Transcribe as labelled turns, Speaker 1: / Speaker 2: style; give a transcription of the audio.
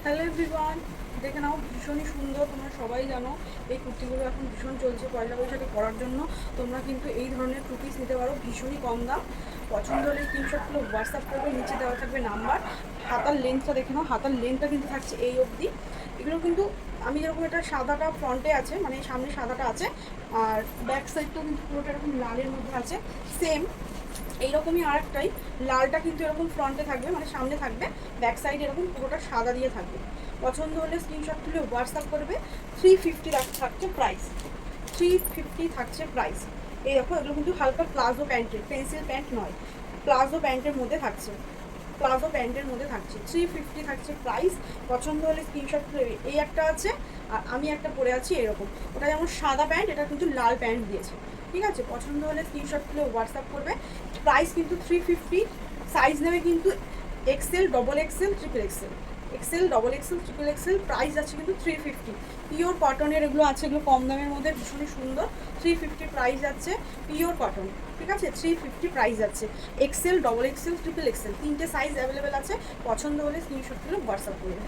Speaker 1: Hello everyone, দেখে নাও ভীষণই সুন্দর। তোমরা সবাই জানো এই কুর্তিগুলো এখন ভীষণ চলছে পয়লা বৈশাখে পরার জন্য। তোমরা কিন্তু এই ধরনের টু পিস নিতে পারো, ভীষণই কম দাম। পছন্দ হলে স্ক্রিনশটগুলো হোয়াটসঅ্যাপ করবে, নিচে দেওয়া থাকবে নাম্বার। হাতার লেন্থটা দেখে নাও, হাতার লেন্থটা কিন্তু থাকছে এই অবধি। এগুলো কিন্তু আমি যেরকম এটা সাদাটা ফ্রন্টে আছে, মানে সামনে সাদাটা আছে, আর ব্যাক সাইডটাও কিন্তু পুরোটা এরকম লালের মধ্যে আছে। সেম এইরকমই আর একটাই লালটা কিন্তু এরকম ফ্রন্টে থাকবে, মানে সামনে থাকবে, ব্যাক সাইড এরকম পুরোটা সাদা দিয়ে থাকবে। পছন্দ হলে স্ক্রিনশট তুলে হোয়াটসঅ্যাপ করবে। 350 থাকছে প্রাইস, 350 থাকছে প্রাইস। এই দেখো, এগুলো কিন্তু হালকা প্লাজো প্যান্টের, পেন্সিল প্যান্ট নয়, প্লাজো প্যান্টের মধ্যে থাকছে, প্লাজো প্যান্টের মধ্যে থাকছে। 350 থাকছে প্রাইস। পছন্দ হলে স্ক্রিনশট তুলে। এই একটা আছে, আর আমি একটা পরে আছি এরকম, ওটা যেমন সাদা প্যান্ট, এটা কিন্তু লাল প্যান্ট দিয়েছে। ঠিক আছে, পছন্দ হলে স্ক্রিনশট তুলে হোয়াটসঅ্যাপ করবে। প্রাইস কিন্তু 350। সাইজ নেবে কিন্তু XL, double XL, triple XL, XL, double XL, triple XL. Price আছে কিন্তু 350। পিওর কটনের এগুলো আছে, এগুলো কম দামের মধ্যে ভীষণই সুন্দর। 350 প্রাইস আছে, পিওর কটন। ঠিক আছে, 350 প্রাইস আছে। XL, double XL, triple XL, তিনটে সাইজ অ্যাভেলেবেল আছে। পছন্দ হলে স্ক্রিনশট তুলে হোয়াটসঅ্যাপ করবে।